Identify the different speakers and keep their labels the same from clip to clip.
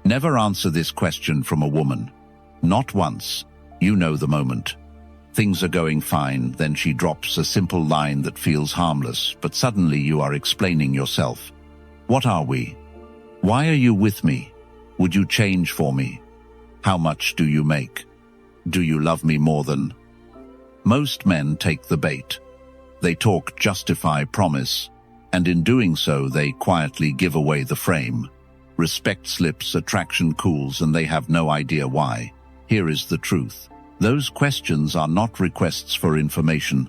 Speaker 1: Never answer this question from a woman. Not once. You know the moment. Things are going fine, then she drops a simple line that feels harmless, but suddenly you are explaining yourself. What are we? Why are you with me? Would you change for me? How much do you make? Do you love me more than? Most men take the bait. They talk, justify, promise, and in doing so they quietly give away the frame. Respect slips, attraction cools, and they have no idea why. Here is the truth. Those questions are not requests for information.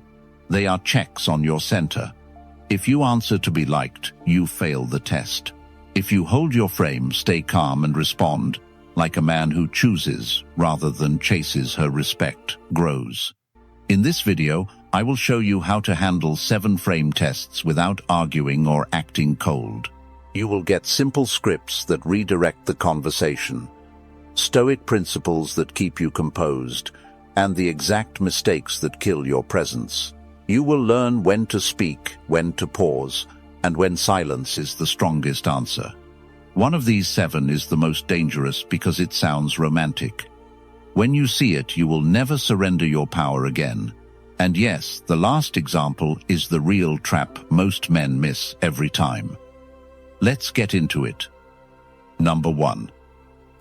Speaker 1: They are checks on your center. If you answer to be liked, you fail the test. If you hold your frame, stay calm and respond, like a man who chooses rather than chases her respect grows. In this video, I will show you how to handle 7 frame tests without arguing or acting cold. You will get simple scripts that redirect the conversation, Stoic principles that keep you composed, and the exact mistakes that kill your presence. You will learn when to speak, when to pause, and when silence is the strongest answer. One of these 7 is the most dangerous because it sounds romantic. When you see it, you will never surrender your power again. And yes, the last example is the real trap most men miss every time. Let's get into it. Number 1.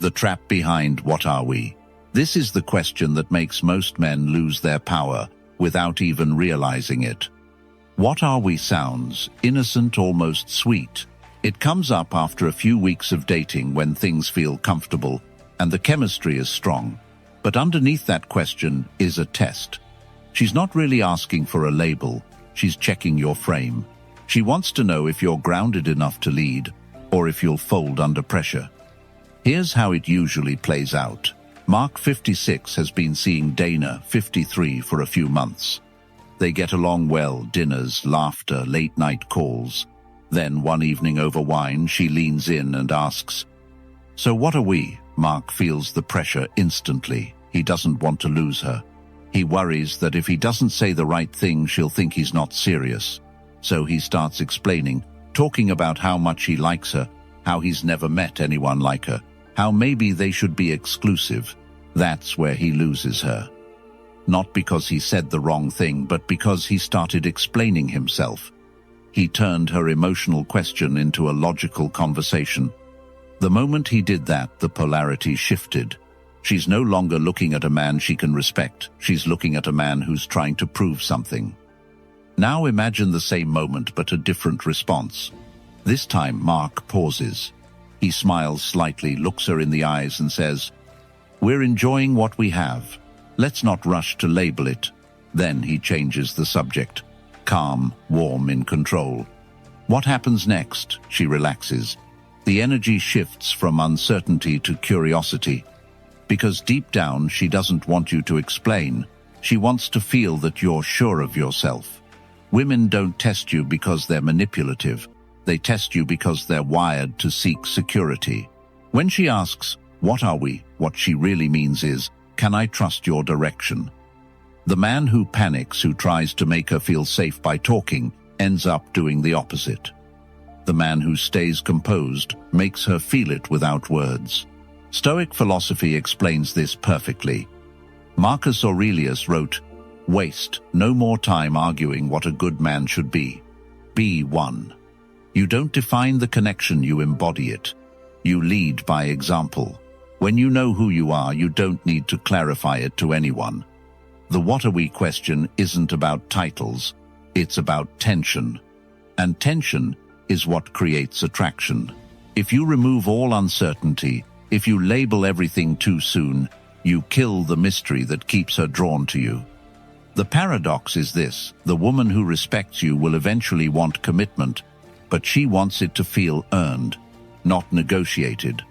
Speaker 1: The trap behind what are we? This is the question that makes most men lose their power without even realizing it. What are we sounds innocent, almost sweet. It comes up after a few weeks of dating when things feel comfortable and the chemistry is strong. But underneath that question is a test. She's not really asking for a label, she's checking your frame. She wants to know if you're grounded enough to lead or if you'll fold under pressure. Here's how it usually plays out. Mark, 56, has been seeing Dana, 53, for a few months. They get along well, dinners, laughter, late-night calls. Then one evening over wine, she leans in and asks, "So what are we?" Mark feels the pressure instantly. He doesn't want to lose her. He worries that if he doesn't say the right thing, she'll think he's not serious. So he starts explaining, talking about how much he likes her, how he's never met anyone like her, how maybe they should be exclusive. That's where he loses her. Not because he said the wrong thing, but because he started explaining himself. He turned her emotional question into a logical conversation. The moment he did that, the polarity shifted. She's no longer looking at a man she can respect. She's looking at a man who's trying to prove something. Now imagine the same moment, but a different response. This time, Mark pauses. He smiles slightly, looks her in the eyes and says, "We're enjoying what we have. Let's not rush to label it." Then he changes the subject. Calm, warm, in control. What happens next? She relaxes. The energy shifts from uncertainty to curiosity. Because deep down, she doesn't want you to explain. She wants to feel that you're sure of yourself. Women don't test you because they're manipulative. They test you because they're wired to seek security. When she asks, "What are we?" what she really means is, "Can I trust your direction?" The man who panics, who tries to make her feel safe by talking, ends up doing the opposite. The man who stays composed makes her feel it without words. Stoic philosophy explains this perfectly. Marcus Aurelius wrote, "Waste no more time arguing what a good man should be. Be one." You don't define the connection, you embody it. You lead by example. When you know who you are, you don't need to clarify it to anyone. The what are we question isn't about titles, it's about tension. And tension is what creates attraction. If you remove all uncertainty, if you label everything too soon, you kill the mystery that keeps her drawn to you. The paradox is this: the woman who respects you will eventually want commitment, but she wants it to feel earned, not negotiated.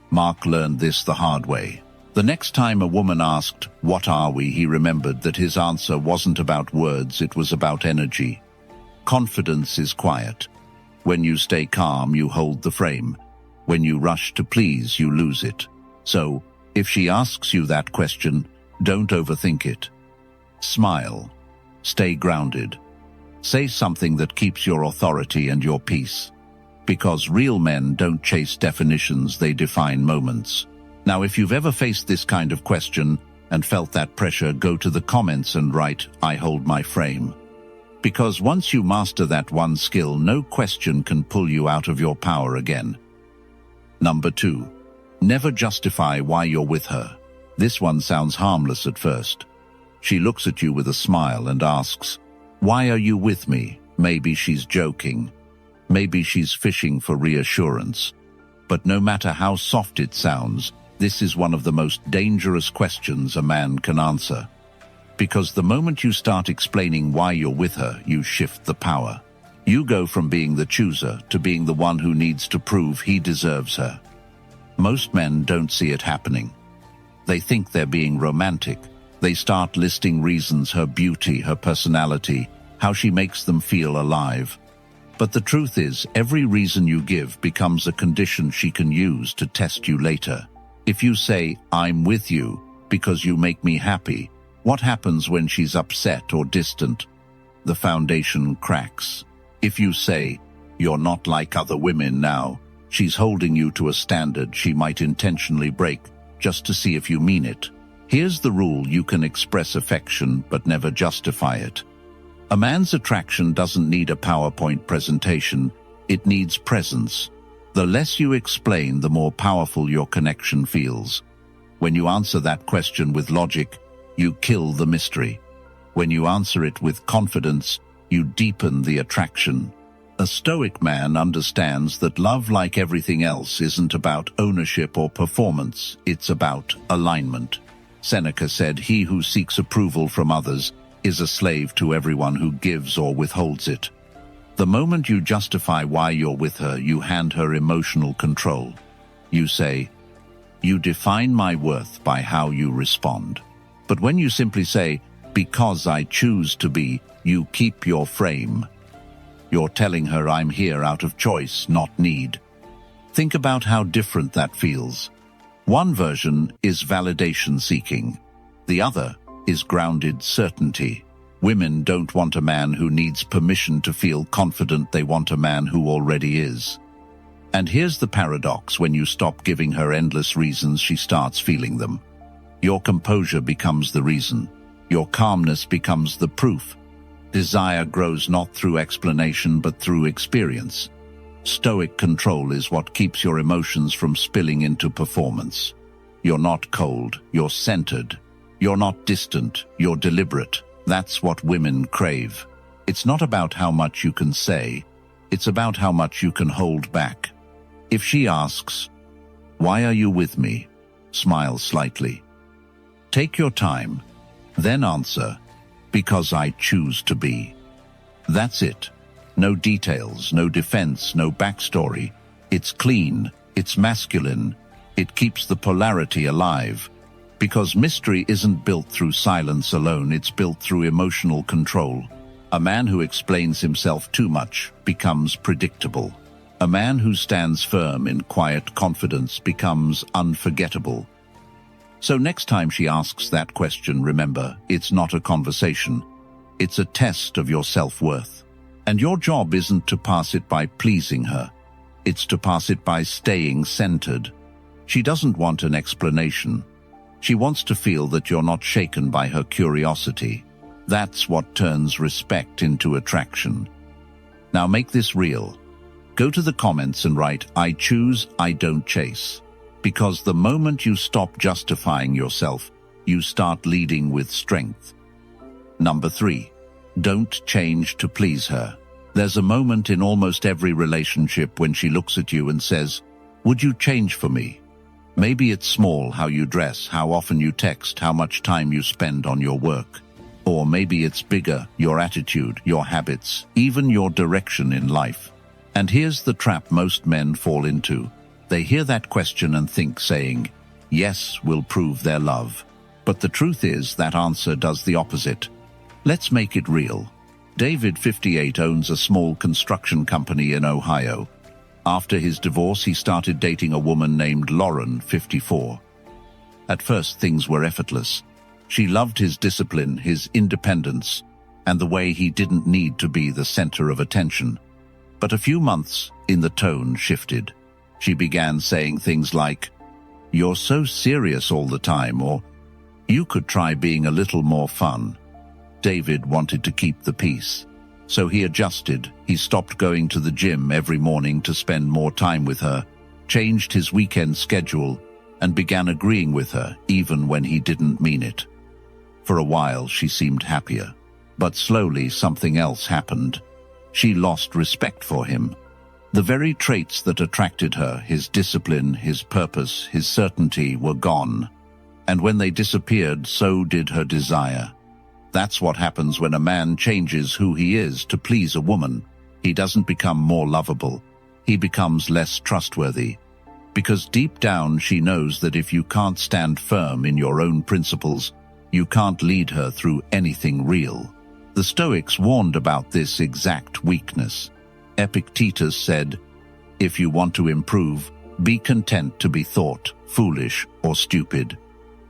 Speaker 1: Mark learned this the hard way. The next time a woman asked, "What are we?" he remembered that his answer wasn't about words, it was about energy. Confidence is quiet. When you stay calm, you hold the frame. When you rush to please, you lose it. So, if she asks you that question, don't overthink it. Smile. Stay grounded. Say something that keeps your authority and your peace. Because real men don't chase definitions, they define moments. Now, if you've ever faced this kind of question and felt that pressure, go to the comments and write, "I hold my frame." Because once you master that one skill, no question can pull you out of your power again. Number 2. Never justify why you're with her. This one sounds harmless at first. She looks at you with a smile and asks, "Why are you with me?" Maybe she's joking. Maybe she's fishing for reassurance. But no matter how soft it sounds, this is one of the most dangerous questions a man can answer. Because the moment you start explaining why you're with her, you shift the power. You go from being the chooser to being the one who needs to prove he deserves her. Most men don't see it happening. They think they're being romantic. They start listing reasons: her beauty, her personality, how she makes them feel alive. But the truth is, every reason you give becomes a condition she can use to test you later. If you say, "I'm with you because you make me happy," what happens when she's upset or distant? The foundation cracks. If you say, "You're not like other women now," she's holding you to a standard she might intentionally break just to see if you mean it. Here's the rule: you can express affection but never justify it. A man's attraction doesn't need a PowerPoint presentation, it needs presence. The less you explain, the more powerful your connection feels. When you answer that question with logic, you kill the mystery. When you answer it with confidence, you deepen the attraction. A Stoic man understands that love, like everything else, isn't about ownership or performance, it's about alignment. Seneca said, "He who seeks approval from others is a slave to everyone who gives or withholds it." The moment you justify why you're with her, you hand her emotional control. You say, "You define my worth by how you respond." But when you simply say, "Because I choose to be," you keep your frame. You're telling her, "I'm here out of choice, not need." Think about how different that feels. One version is validation seeking. The other is grounded certainty. Women don't want a man who needs permission to feel confident, they want a man who already is. And here's the paradox: when you stop giving her endless reasons, she starts feeling them. Your composure becomes the reason. Your calmness becomes the proof. Desire grows not through explanation but through experience. Stoic control is what keeps your emotions from spilling into performance. You're not cold, you're centered. You're not distant, you're deliberate. That's what women crave. It's not about how much you can say, it's about how much you can hold back. If she asks, "Why are you with me?" smile slightly. Take your time, then answer, "Because I choose to be." That's it. No details, no defense, no backstory. It's clean, it's masculine, it keeps the polarity alive. Because mystery isn't built through silence alone, it's built through emotional control. A man who explains himself too much becomes predictable. A man who stands firm in quiet confidence becomes unforgettable. So next time she asks that question, remember, it's not a conversation. It's a test of your self-worth. And your job isn't to pass it by pleasing her. It's to pass it by staying centered. She doesn't want an explanation. She wants to feel that you're not shaken by her curiosity. That's what turns respect into attraction. Now make this real. Go to the comments and write, "I choose, I don't chase." Because the moment you stop justifying yourself, you start leading with strength. Number 3. Don't change to please her. There's a moment in almost every relationship when she looks at you and says, "Would you change for me?" Maybe it's small: how you dress, how often you text, how much time you spend on your work. Or maybe it's bigger: your attitude, your habits, even your direction in life. And here's the trap most men fall into. They hear that question and think saying, "Yes" will prove their love. But the truth is that answer does the opposite. Let's make it real. David, 58, owns a small construction company in Ohio. After his divorce, he started dating a woman named Lauren, 54. At first, things were effortless. She loved his discipline, his independence, and the way he didn't need to be the center of attention. But a few months in, the tone shifted. She began saying things like, "You're so serious all the time," or "You could try being a little more fun." David wanted to keep the peace. So he adjusted. He stopped going to the gym every morning to spend more time with her, changed his weekend schedule, and began agreeing with her even when he didn't mean it. For a while she seemed happier. But slowly something else happened. She lost respect for him. The very traits that attracted her, his discipline, his purpose, his certainty, were gone. And when they disappeared, so did her desire. That's what happens when a man changes who he is to please a woman. He doesn't become more lovable. He becomes less trustworthy. Because deep down she knows that if you can't stand firm in your own principles, you can't lead her through anything real. The Stoics warned about this exact weakness. Epictetus said, "If you want to improve, be content to be thought foolish or stupid."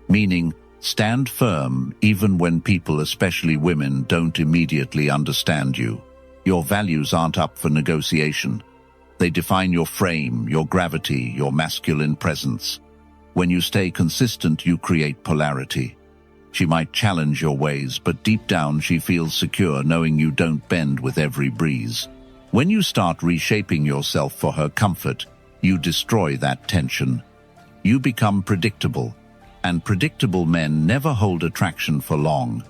Speaker 1: Meaning, stand firm even when people, especially women, don't immediately understand you. Your values aren't up for negotiation. They define your frame, your gravity, your masculine presence. When you stay consistent, you create polarity. She might challenge your ways, but deep down she feels secure knowing you don't bend with every breeze. When you start reshaping yourself for her comfort, you destroy that tension. You become predictable, and predictable men never hold attraction for long.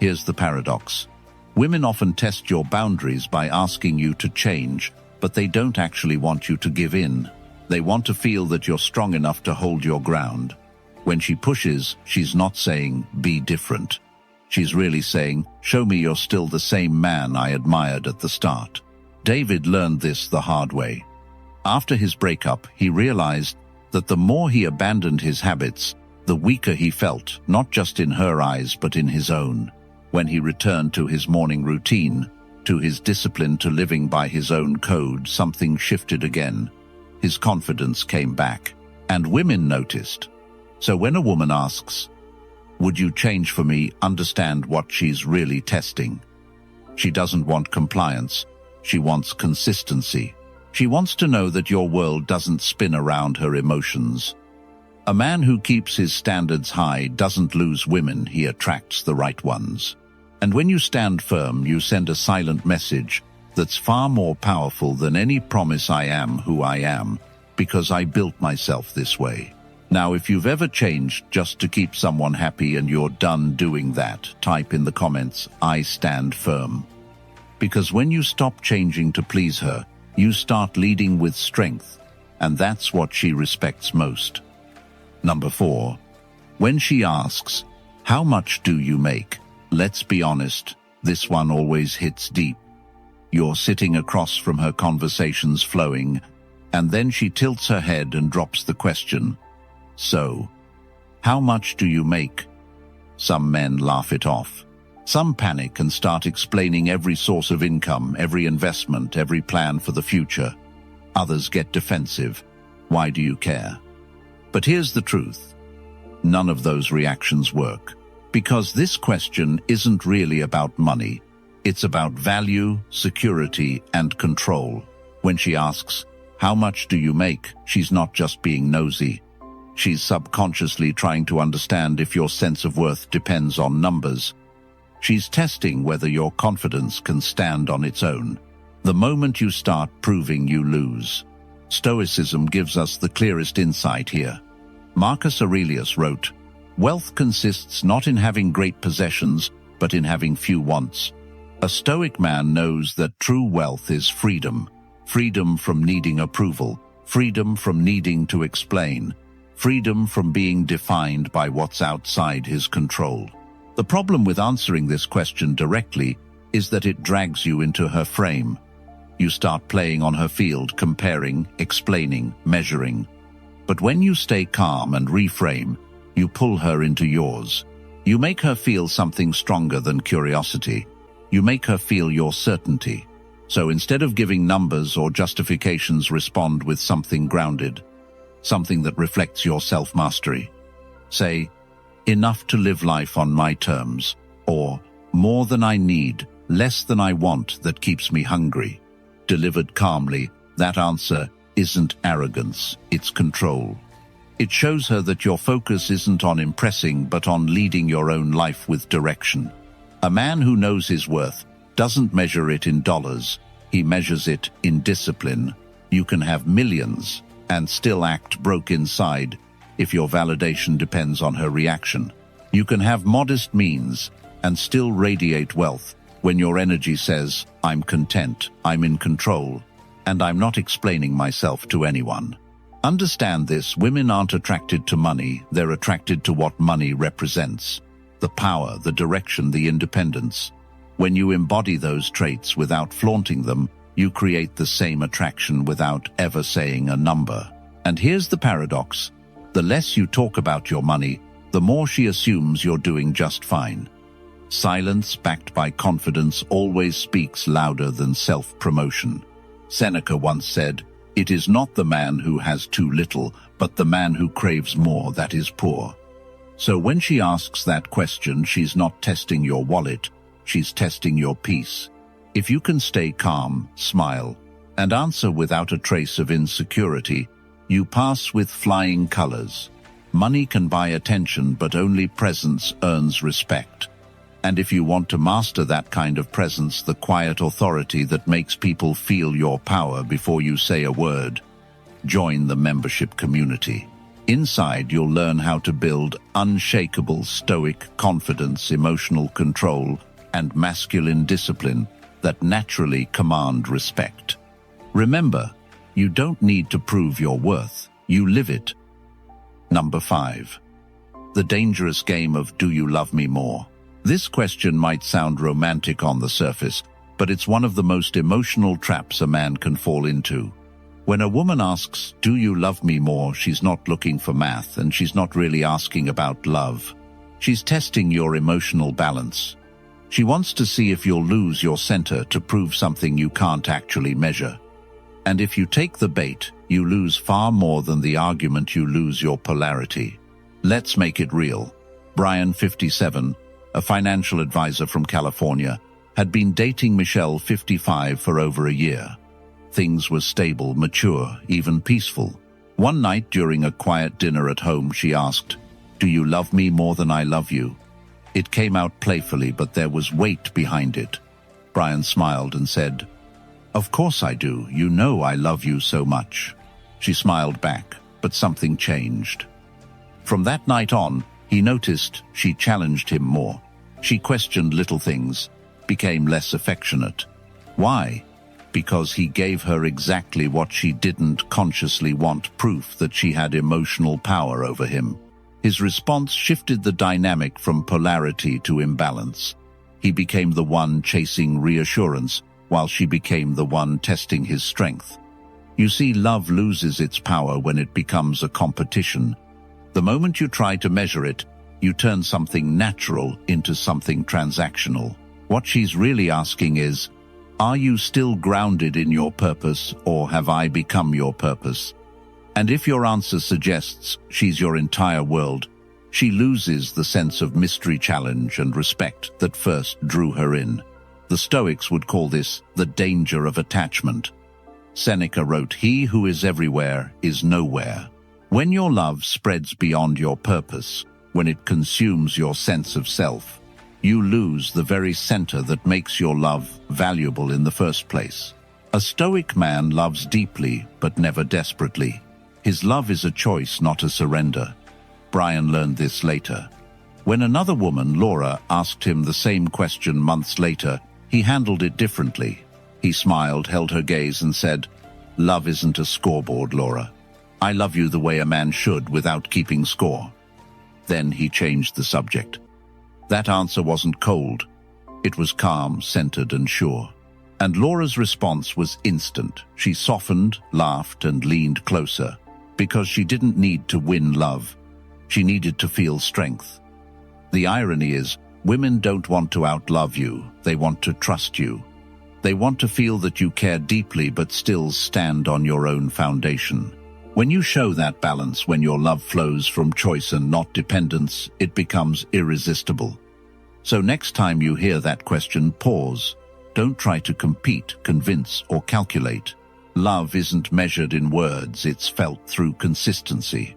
Speaker 1: Here's the paradox. Women often test your boundaries by asking you to change, but they don't actually want you to give in. They want to feel that you're strong enough to hold your ground. When she pushes, she's not saying, "Be different." She's really saying, "Show me you're still the same man I admired at the start." David learned this the hard way. After his breakup, he realized that the more he abandoned his habits, the weaker he felt, not just in her eyes but in his own. When he returned to his morning routine, to his discipline, to living by his own code, something shifted again. His confidence came back, and women noticed. So when a woman asks, "Would you change for me?" understand what she's really testing. She doesn't want compliance. She wants consistency. She wants to know that your world doesn't spin around her emotions. A man who keeps his standards high doesn't lose women, he attracts the right ones. And when you stand firm, you send a silent message that's far more powerful than any promise, "I am who I am, because I built myself this way." Now, if you've ever changed just to keep someone happy and you're done doing that, type in the comments, "I stand firm." Because when you stop changing to please her, you start leading with strength, and that's what she respects most. Number 4. When she asks, "How much do you make?" Let's be honest, this one always hits deep. You're sitting across from her, conversations flowing, and then she tilts her head and drops the question, "So, how much do you make?" Some men laugh it off. Some panic and start explaining every source of income, every investment, every plan for the future. Others get defensive. "Why do you care?" But here's the truth. None of those reactions work. Because this question isn't really about money. It's about value, security, and control. When she asks, "How much do you make?" she's not just being nosy. She's subconsciously trying to understand if your sense of worth depends on numbers. She's testing whether your confidence can stand on its own. The moment you start proving, you lose. Stoicism gives us the clearest insight here. Marcus Aurelius wrote, "Wealth consists not in having great possessions, but in having few wants." A Stoic man knows that true wealth is freedom. Freedom from needing approval. Freedom from needing to explain. Freedom from being defined by what's outside his control. The problem with answering this question directly is that it drags you into her frame. You start playing on her field, comparing, explaining, measuring. But when you stay calm and reframe, you pull her into yours. You make her feel something stronger than curiosity. You make her feel your certainty. So instead of giving numbers or justifications, respond with something grounded, something that reflects your self-mastery. Say, "Enough to live life on my terms," or "More than I need, less than I want, that keeps me hungry." delivered calmly, that answer isn't arrogance, it's control. It shows her that your focus isn't on impressing but on leading your own life with direction. A man who knows his worth doesn't measure it in dollars, he measures it in discipline. You can have millions and still act broke inside if your validation depends on her reaction. You can have modest means and still radiate wealth when your energy says, I'm content, I'm in control, and I'm not explaining myself to anyone. Understand this, women aren't attracted to money, they're attracted to what money represents. The power, the direction, the independence. When you embody those traits without flaunting them, you create the same attraction without ever saying a number. And here's the paradox. The less you talk about your money, the more she assumes you're doing just fine. Silence backed by confidence always speaks louder than self-promotion. Seneca once said, "It is not the man who has too little, but the man who craves more that is poor." So when she asks that question, she's not testing your wallet, she's testing your peace. If you can stay calm, smile, and answer without a trace of insecurity, you pass with flying colors. Money can buy attention, but only presence earns respect. And if you want to master that kind of presence, the quiet authority that makes people feel your power before you say a word, join the membership community. Inside, you'll learn how to build unshakable Stoic confidence, emotional control, and masculine discipline that naturally command respect. Remember, you don't need to prove your worth, you live it. Number 5. The dangerous game of do you love me more? This question might sound romantic on the surface, but it's one of the most emotional traps a man can fall into. When a woman asks, do you love me more, she's not looking for math, and she's not really asking about love. She's testing your emotional balance. She wants to see if you'll lose your center to prove something you can't actually measure. And if you take the bait, you lose far more than the argument, you lose your polarity. Let's make it real. Brian, 57, a financial advisor from California, had been dating Michelle, 55, for over a year. Things were stable, mature, even peaceful. One night during a quiet dinner at home, she asked, "Do you love me more than I love you?" It came out playfully, but there was weight behind it. Brian smiled and said, "Of course I do. You know I love you so much." She smiled back, but something changed. From that night on, he noticed she challenged him more. She questioned little things, became less affectionate. Why? Because he gave her exactly what she didn't consciously want, proof that she had emotional power over him. His response shifted the dynamic from polarity to imbalance. He became the one chasing reassurance, while she became the one testing his strength. You see, love loses its power when it becomes a competition. The moment you try to measure it, you turn something natural into something transactional. What she's really asking is, are you still grounded in your purpose, or have I become your purpose? And if your answer suggests she's your entire world, she loses the sense of mystery, challenge, and respect that first drew her in. The Stoics would call this the danger of attachment. Seneca wrote, "He who is everywhere is nowhere." When your love spreads beyond your purpose, when it consumes your sense of self, you lose the very center that makes your love valuable in the first place. A Stoic man loves deeply, but never desperately. His love is a choice, not a surrender. Brian learned this later. When another woman, Laura, asked him the same question months later, he handled it differently. He smiled, held her gaze, and said, "Love isn't a scoreboard, Laura. I love you the way a man should, without keeping score." Then he changed the subject. That answer wasn't cold. It was calm, centered, and sure. And Laura's response was instant. She softened, laughed, and leaned closer. Because she didn't need to win love. She needed to feel strength. The irony is, women don't want to outlove you. They want to trust you. They want to feel that you care deeply but still stand on your own foundation. When you show that balance, when your love flows from choice and not dependence, it becomes irresistible. So next time you hear that question, pause. Don't try to compete, convince, or calculate. Love isn't measured in words, it's felt through consistency.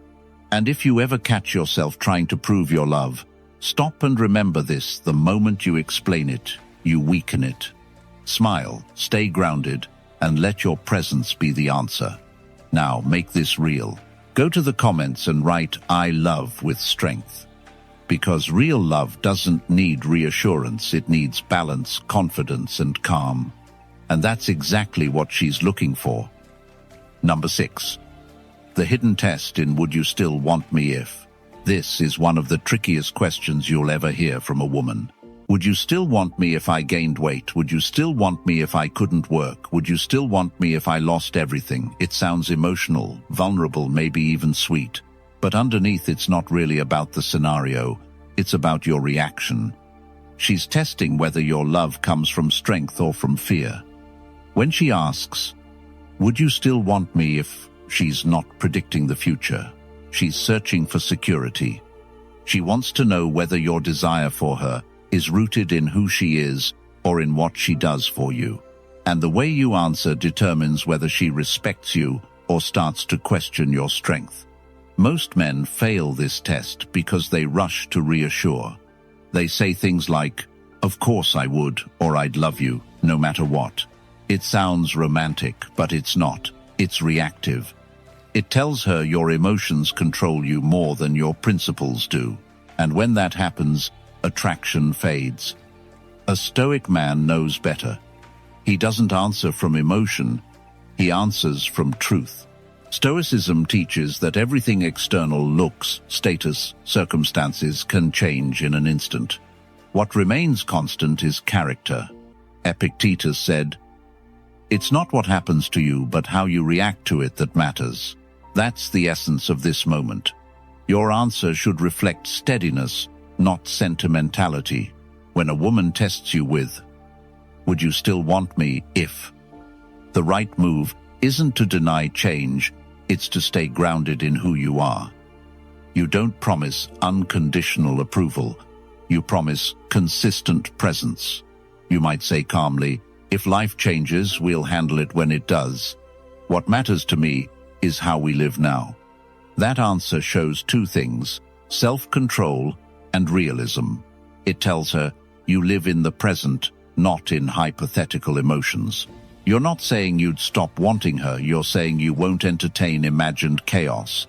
Speaker 1: And if you ever catch yourself trying to prove your love, stop and remember this: the moment you explain it, you weaken it. Smile, stay grounded, and let your presence be the answer. Now, make this real. Go to the comments and write, "I love with strength." Because real love doesn't need reassurance, it needs balance, confidence, and calm. And that's exactly what she's looking for. Number 6. The hidden test in Would You Still Want Me If? This is one of the trickiest questions you'll ever hear from a woman. Would you still want me if I gained weight? Would you still want me if I couldn't work? Would you still want me if I lost everything? It sounds emotional, vulnerable, maybe even sweet. But underneath, it's not really about the scenario. It's about your reaction. She's testing whether your love comes from strength or from fear. When she asks, "Would you still want me if," she's not predicting the future. She's searching for security. She wants to know whether your desire for her is rooted in who she is or in what she does for you. And the way you answer determines whether she respects you or starts to question your strength. Most men fail this test because they rush to reassure. They say things like, "Of course I would," or "I'd love you, no matter what." It sounds romantic, but it's not. It's reactive. It tells her your emotions control you more than your principles do. And when that happens, attraction fades. A Stoic man knows better. He doesn't answer from emotion, he answers from truth. Stoicism teaches that everything external, looks, status, circumstances, can change in an instant. What remains constant is character. Epictetus said, "It's not what happens to you, but how you react to it that matters." That's the essence of this moment. Your answer should reflect steadiness, not sentimentality. When a woman tests you with, "Would you still want me if?" the right move isn't to deny change, it's to stay grounded in who you are. You don't promise unconditional approval. You promise consistent presence. You might say calmly, "If life changes, we'll handle it when it does. What matters to me is how we live now." That answer shows two things: self-control and realism. It tells her you live in the present, not in hypothetical emotions. You're not saying you'd stop wanting her, you're saying you won't entertain imagined chaos.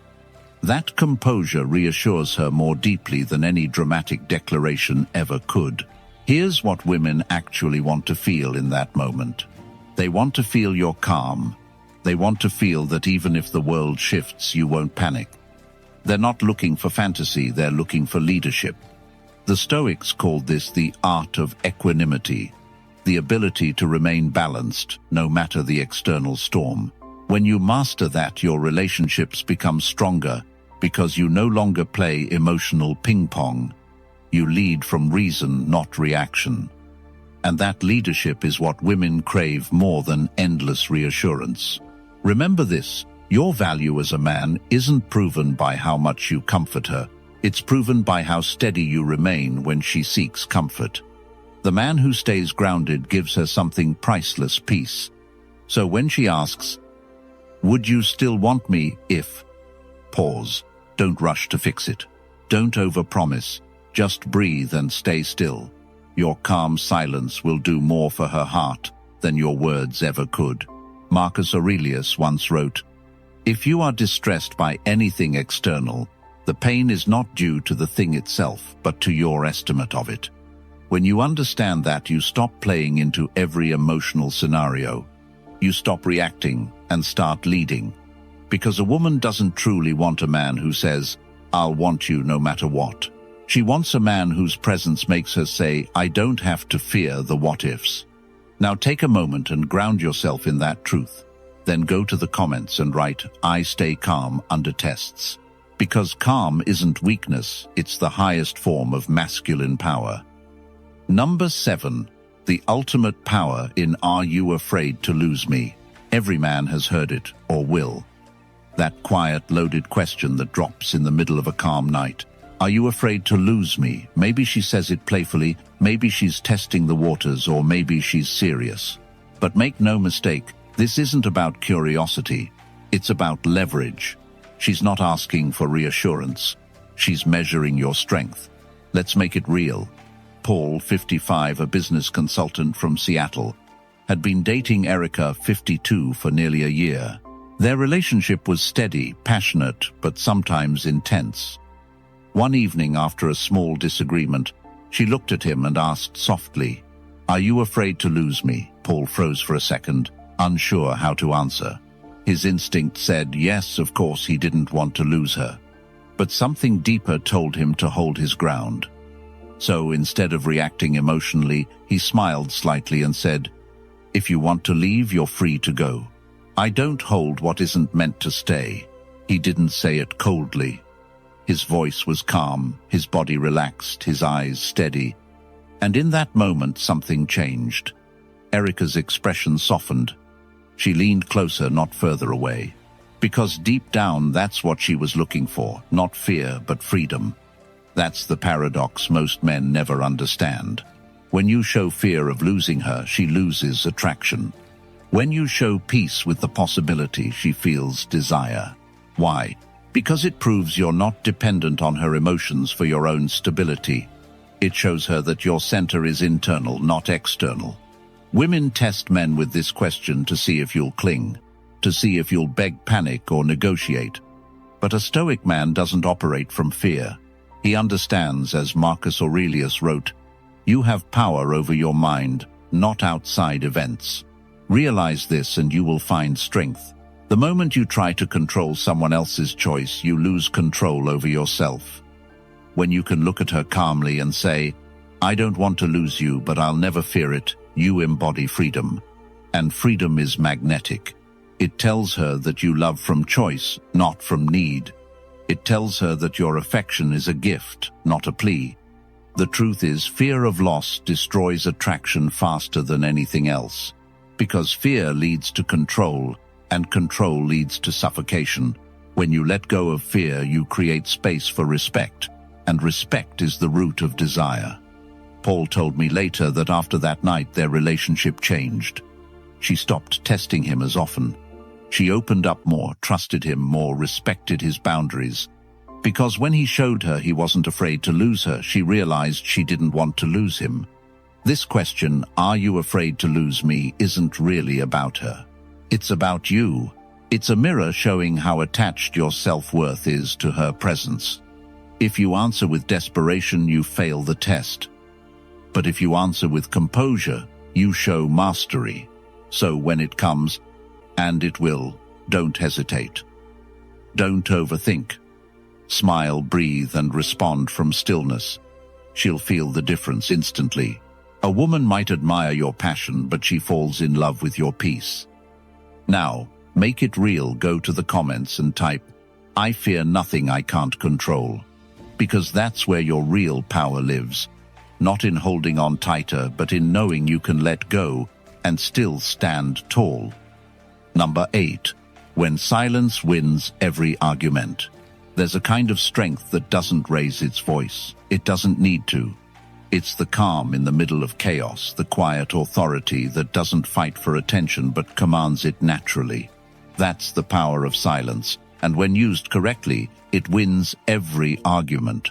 Speaker 1: That composure reassures her more deeply than any dramatic declaration ever could. Here's what women actually want to feel in that moment. They want to feel you're calm. They want to feel that even if the world shifts, you won't panic. They're not looking for fantasy, they're looking for leadership. The Stoics called this the art of equanimity, the ability to remain balanced no matter the external storm. When you master that, your relationships become stronger because you no longer play emotional ping-pong. You lead from reason, not reaction. And that leadership is what women crave more than endless reassurance. Remember this: your value as a man isn't proven by how much you comfort her. It's proven by how steady you remain when she seeks comfort. The man who stays grounded gives her something priceless: peace. So when she asks, "Would you still want me if?" pause. Don't rush to fix it. Don't overpromise. Just breathe and stay still. Your calm silence will do more for her heart than your words ever could. Marcus Aurelius once wrote, "If you are distressed by anything external, the pain is not due to the thing itself, but to your estimate of it." When you understand that, you stop playing into every emotional scenario. You stop reacting and start leading. Because a woman doesn't truly want a man who says, "I'll want you no matter what." She wants a man whose presence makes her say, "I don't have to fear the what-ifs." Now take a moment and ground yourself in that truth. Then go to the comments and write, "I stay calm under tests." Because calm isn't weakness, it's the highest form of masculine power. Number 7. The ultimate power in "Are you afraid to lose me?" Every man has heard it, or will. That quiet, loaded question that drops in the middle of a calm night. Are you afraid to lose me? Maybe she says it playfully, maybe she's testing the waters, or maybe she's serious. But make no mistake, this isn't about curiosity. It's about leverage. She's not asking for reassurance. She's measuring your strength. Let's make it real. Paul, 55, a business consultant from Seattle, had been dating Erica, 52, for nearly a year. Their relationship was steady, passionate, but sometimes intense. One evening, after a small disagreement, she looked at him and asked softly, "Are you afraid to lose me?" Paul froze for a second, unsure how to answer. His instinct said yes, of course he didn't want to lose her. But something deeper told him to hold his ground. So instead of reacting emotionally, he smiled slightly and said, "If you want to leave, you're free to go. I don't hold what isn't meant to stay." He didn't say it coldly. His voice was calm, his body relaxed, his eyes steady. And in that moment, something changed. Erica's expression softened. She leaned closer, not further away. Because deep down, that's what she was looking for, not fear, but freedom. That's the paradox most men never understand. When you show fear of losing her, she loses attraction. When you show peace with the possibility, she feels desire. Why? Because it proves you're not dependent on her emotions for your own stability. It shows her that your center is internal, not external. Women test men with this question to see if you'll cling, to see if you'll beg, panic, or negotiate. But a Stoic man doesn't operate from fear. He understands, as Marcus Aurelius wrote, "You have power over your mind, not outside events." Realize this and you will find strength. The moment you try to control someone else's choice, you lose control over yourself. When you can look at her calmly and say, "I don't want to lose you, but I'll never fear it," you embody freedom. And freedom is magnetic. It tells her that you love from choice, not from need. It tells her that your affection is a gift, not a plea. The truth is, fear of loss destroys attraction faster than anything else. Because fear leads to control, and control leads to suffocation. When you let go of fear, you create space for respect, and respect is the root of desire. Paul told me later that after that night, their relationship changed. She stopped testing him as often. She opened up more, trusted him more, respected his boundaries. Because when he showed her he wasn't afraid to lose her, she realized she didn't want to lose him. This question, "Are you afraid to lose me?" isn't really about her. It's about you. It's a mirror showing how attached your self-worth is to her presence. If you answer with desperation, you fail the test. But if you answer with composure, you show mastery. So when it comes, and it will, don't hesitate. Don't overthink. Smile, breathe, and respond from stillness. She'll feel the difference instantly. A woman might admire your passion, but she falls in love with your peace. Now, make it real. Go to the comments and type, "I fear nothing I can't control." Because that's where your real power lives. Not in holding on tighter, but in knowing you can let go and still stand tall. Number 8. When silence wins every argument. There's a kind of strength that doesn't raise its voice. It doesn't need to. It's the calm in the middle of chaos, the quiet authority that doesn't fight for attention but commands it naturally. That's the power of silence, and when used correctly, it wins every argument.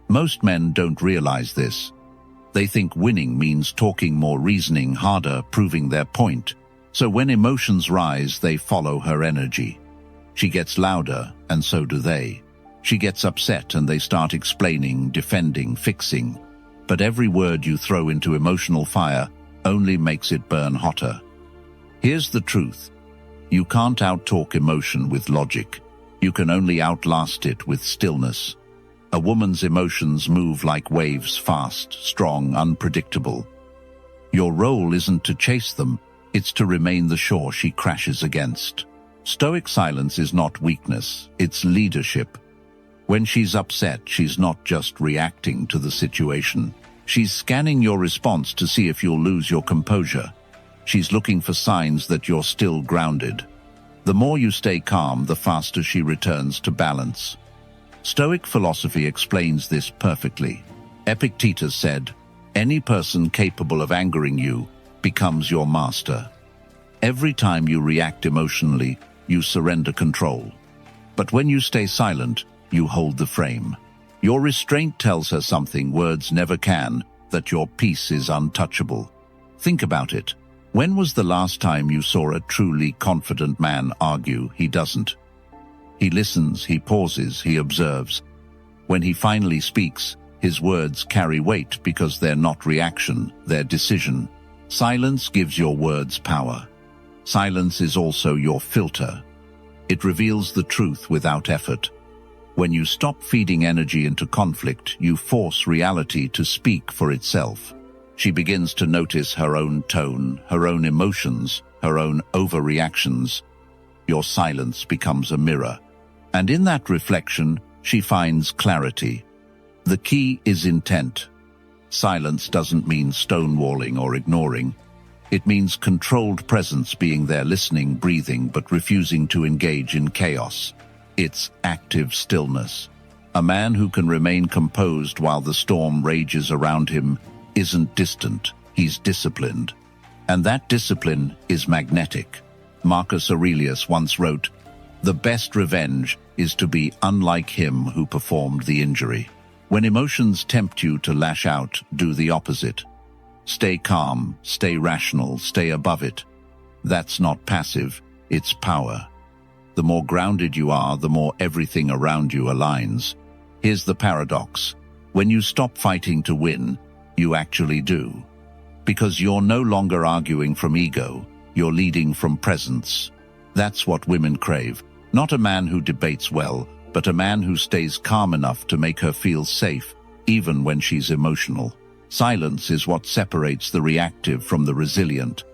Speaker 1: Most men don't realize this. They think winning means talking more, reasoning harder, proving their point. So when emotions rise, they follow her energy. She gets louder, and so do they. She gets upset, and they start explaining, defending, fixing. But every word you throw into emotional fire only makes it burn hotter. Here's the truth. You can't outtalk emotion with logic. You can only outlast it with stillness. A woman's emotions move like waves, fast, strong, unpredictable. Your role isn't to chase them, it's to remain the shore she crashes against. Stoic silence is not weakness, it's leadership. When she's upset, she's not just reacting to the situation. She's scanning your response to see if you'll lose your composure. She's looking for signs that you're still grounded. The more you stay calm, the faster she returns to balance. Stoic philosophy explains this perfectly. Epictetus said, "Any person capable of angering you becomes your master." Every time you react emotionally, you surrender control. But when you stay silent, you hold the frame. Your restraint tells her something words never can, that your peace is untouchable. Think about it. When was the last time you saw a truly confident man argue? He doesn't. He listens, he pauses, he observes. When he finally speaks, his words carry weight because they're not reaction, they're decision. Silence gives your words power. Silence is also your filter. It reveals the truth without effort. When you stop feeding energy into conflict, you force reality to speak for itself. She begins to notice her own tone, her own emotions, her own overreactions. Your silence becomes a mirror. And in that reflection, she finds clarity. The key is intent. Silence doesn't mean stonewalling or ignoring. It means controlled presence, being there listening, breathing, but refusing to engage in chaos. It's active stillness. A man who can remain composed while the storm rages around him isn't distant, he's disciplined. And that discipline is magnetic. Marcus Aurelius once wrote, "The best revenge is to be unlike him who performed the injury." When emotions tempt you to lash out, do the opposite. Stay calm, stay rational, stay above it. That's not passive, it's power. The more grounded you are, the more everything around you aligns. Here's the paradox. When you stop fighting to win, you actually do. Because you're no longer arguing from ego, you're leading from presence. That's what women crave. Not a man who debates well, but a man who stays calm enough to make her feel safe, even when she's emotional. Silence is what separates the reactive from the resilient.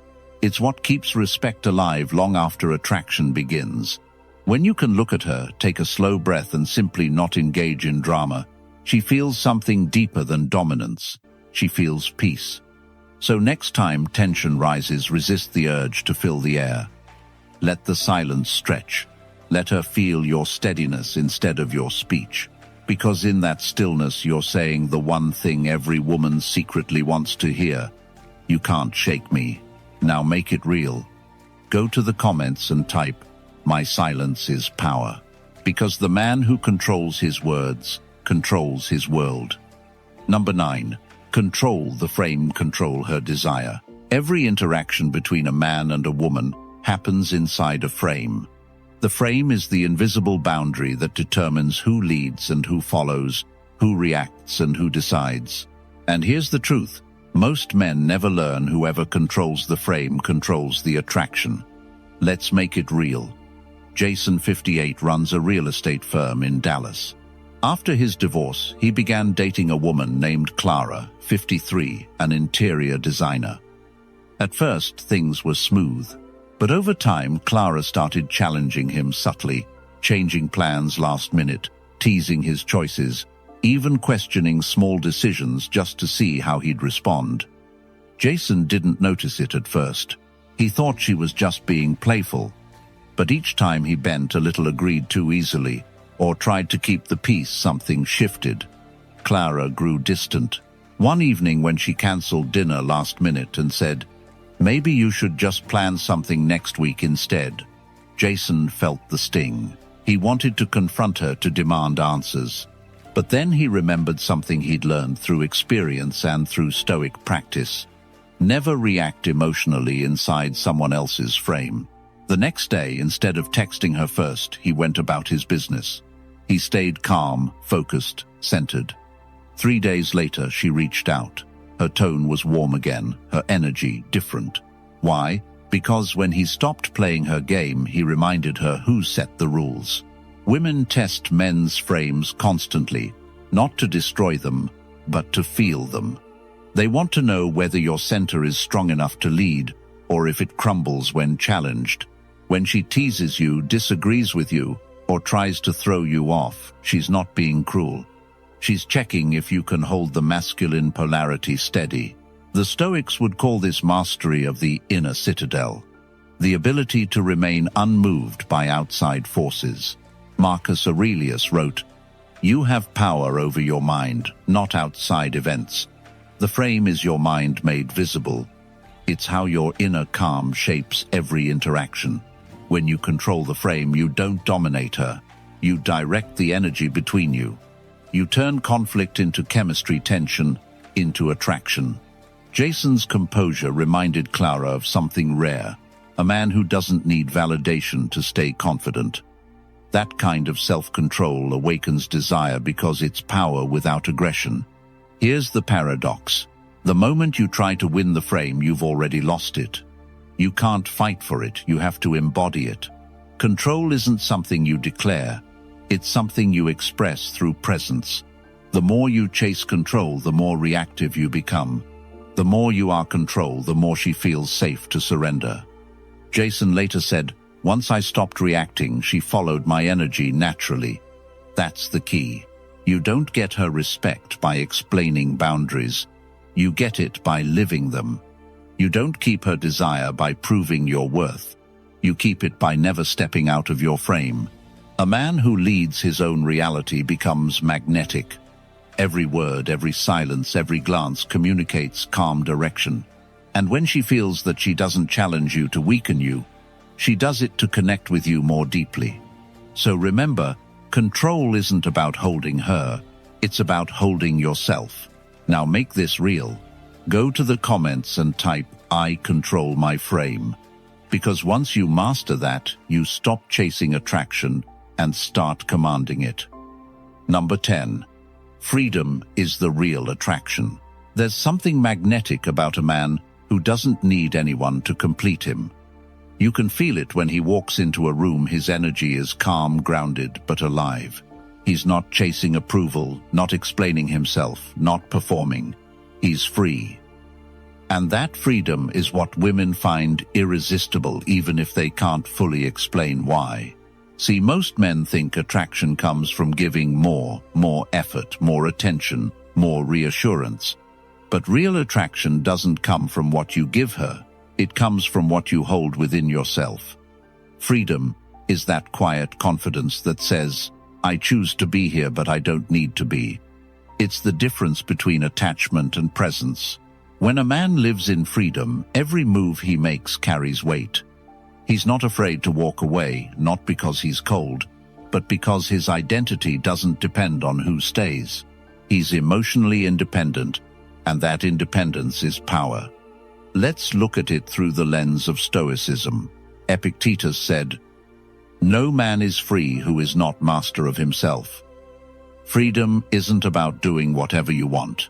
Speaker 1: It's what keeps respect alive long after attraction begins. When you can look at her, take a slow breath and simply not engage in drama, she feels something deeper than dominance. She feels peace. So next time tension rises, resist the urge to fill the air. Let the silence stretch. Let her feel your steadiness instead of your speech. Because in that stillness you're saying the one thing every woman secretly wants to hear. You can't shake me. Now make it real. Go to the comments and type, "My silence is power." Because the man who controls his words controls his world. Number 9. Control the frame, control her desire. Every interaction between a man and a woman happens inside a frame. The frame is the invisible boundary that determines who leads and who follows, who reacts and who decides. And here's the truth. Most men never learn whoever controls the frame controls the attraction. Let's make it real. Jason, 58, runs a real estate firm in Dallas. After his divorce, he began dating a woman named Clara, 53, an interior designer. At first, things were smooth. But over time, Clara started challenging him subtly, changing plans last minute, teasing his choices, even questioning small decisions just to see how he'd respond. Jason didn't notice it at first. He thought she was just being playful. But each time he bent a little, agreed too easily, or tried to keep the peace, something shifted. Clara grew distant. One evening when she canceled dinner last minute and said, "Maybe you should just plan something next week instead," Jason felt the sting. He wanted to confront her, to demand answers. But then he remembered something he'd learned through experience and through Stoic practice. Never react emotionally inside someone else's frame. The next day, instead of texting her first, he went about his business. He stayed calm, focused, centered. 3 days later, she reached out. Her tone was warm again, her energy different. Why? Because when he stopped playing her game, he reminded her who set the rules. Women test men's frames constantly, not to destroy them, but to feel them. They want to know whether your center is strong enough to lead, or if it crumbles when challenged. When she teases you, disagrees with you, or tries to throw you off, she's not being cruel. She's checking if you can hold the masculine polarity steady. The Stoics would call this mastery of the inner citadel, the ability to remain unmoved by outside forces. Marcus Aurelius wrote, You have power over your mind, not outside events. The frame is your mind made visible. It's how your inner calm shapes every interaction. When you control the frame, you don't dominate her. You direct the energy between you. You turn conflict into chemistry, tension into attraction. Jason's composure reminded Clara of something rare, a man who doesn't need validation to stay confident. That kind of self-control awakens desire because it's power without aggression. Here's the paradox. The moment you try to win the frame, you've already lost it. You can't fight for it, you have to embody it. Control isn't something you declare, it's something you express through presence. The more you chase control, the more reactive you become. The more you are controlled, the more she feels safe to surrender. Jason later said, "Once I stopped reacting, she followed my energy naturally." That's the key. You don't get her respect by explaining boundaries. You get it by living them. You don't keep her desire by proving your worth. You keep it by never stepping out of your frame. A man who leads his own reality becomes magnetic. Every word, every silence, every glance communicates calm direction. And when she feels that she doesn't challenge you to weaken you, she does it to connect with you more deeply. So remember, control isn't about holding her, it's about holding yourself. Now make this real. Go to the comments and type, "I control my frame." Because once you master that, you stop chasing attraction and start commanding it. Number 10. Freedom is the real attraction. There's something magnetic about a man who doesn't need anyone to complete him. You can feel it when he walks into a room. His energy is calm, grounded, but alive. He's not chasing approval, not explaining himself, not performing. He's free. And that freedom is what women find irresistible, even if they can't fully explain why. See, most men think attraction comes from giving more effort, more attention, more reassurance. But real attraction doesn't come from what you give her. It comes from what you hold within yourself. Freedom is that quiet confidence that says, "I choose to be here, but I don't need to be." It's the difference between attachment and presence. When a man lives in freedom, every move he makes carries weight. He's not afraid to walk away, not because he's cold, but because his identity doesn't depend on who stays. He's emotionally independent, and that independence is power. Let's look at it through the lens of Stoicism. Epictetus said, "No man is free who is not master of himself." Freedom isn't about doing whatever you want.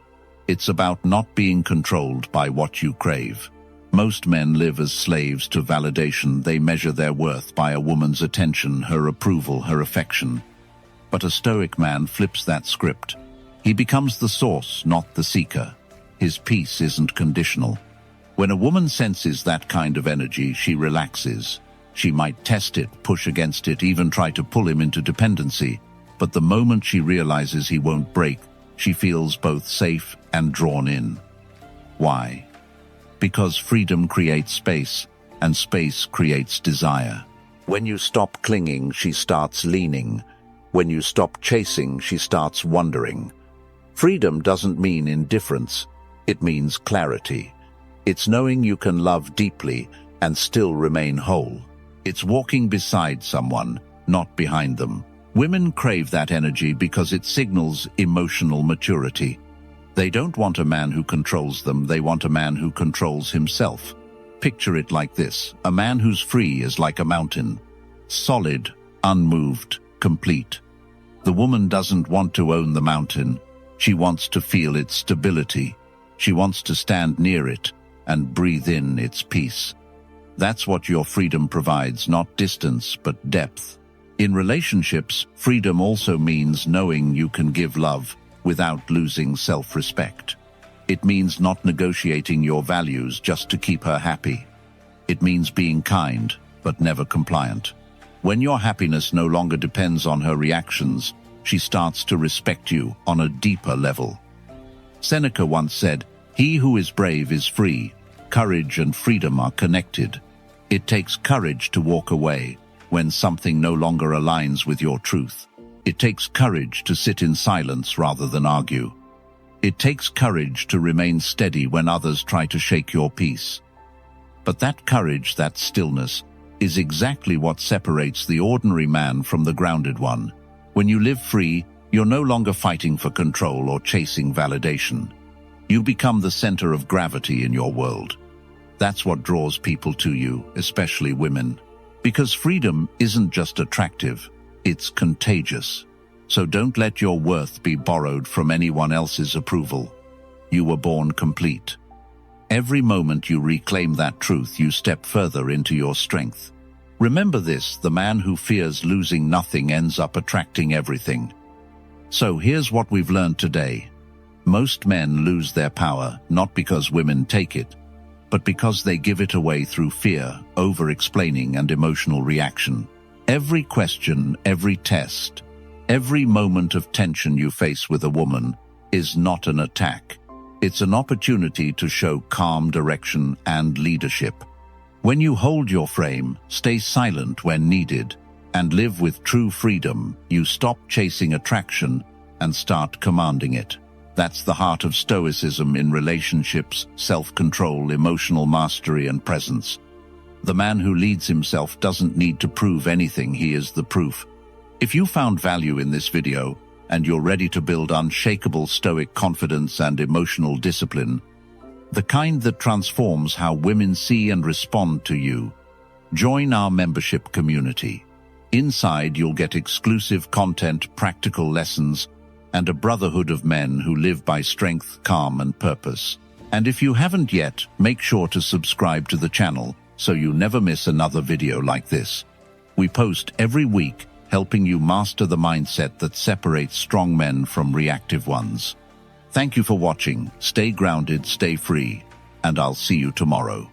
Speaker 1: It's about not being controlled by what you crave. Most men live as slaves to validation. They measure their worth by a woman's attention, her approval, her affection. But a Stoic man flips that script. He becomes the source, not the seeker. His peace isn't conditional. When a woman senses that kind of energy, she relaxes. She might test it, push against it, even try to pull him into dependency. But the moment she realizes he won't break, she feels both safe and drawn in. Why? Because freedom creates space, and space creates desire. When you stop clinging, she starts leaning. When you stop chasing, she starts wondering. Freedom doesn't mean indifference. It means clarity. It's knowing you can love deeply and still remain whole. It's walking beside someone, not behind them. Women crave that energy because it signals emotional maturity. They don't want a man who controls them, they want a man who controls himself. Picture it like this: a man who's free is like a mountain. Solid, unmoved, complete. The woman doesn't want to own the mountain. She wants to feel its stability. She wants to stand near it and breathe in its peace. That's what your freedom provides, not distance, but depth. In relationships, freedom also means knowing you can give love without losing self-respect. It means not negotiating your values just to keep her happy. It means being kind, but never compliant. When your happiness no longer depends on her reactions, she starts to respect you on a deeper level. Seneca once said, "He who is brave is free. Courage and freedom are connected." It takes courage to walk away when something no longer aligns with your truth. It takes courage to sit in silence rather than argue. It takes courage to remain steady when others try to shake your peace. But that courage, that stillness, is exactly what separates the ordinary man from the grounded one. When you live free, you're no longer fighting for control or chasing validation. You become the center of gravity in your world. That's what draws people to you, especially women. Because freedom isn't just attractive, it's contagious. So don't let your worth be borrowed from anyone else's approval. You were born complete. Every moment you reclaim that truth, you step further into your strength. Remember this: the man who fears losing nothing ends up attracting everything. So here's what we've learned today. Most men lose their power, not because women take it, but because they give it away through fear, over-explaining, and emotional reaction. Every question, every test, every moment of tension you face with a woman is not an attack. It's an opportunity to show calm direction and leadership. When you hold your frame, stay silent when needed, and live with true freedom, you stop chasing attraction and start commanding it. That's the heart of Stoicism in relationships, self-control, emotional mastery, and presence. The man who leads himself doesn't need to prove anything, he is the proof. If you found value in this video, and you're ready to build unshakable Stoic confidence and emotional discipline, the kind that transforms how women see and respond to you, join our membership community. Inside, you'll get exclusive content, practical lessons, and a brotherhood of men who live by strength, calm, and purpose. And if you haven't yet, make sure to subscribe to the channel so you never miss another video like this. We post every week, helping you master the mindset that separates strong men from reactive ones. Thank you for watching. Stay grounded, stay free, and I'll see you tomorrow.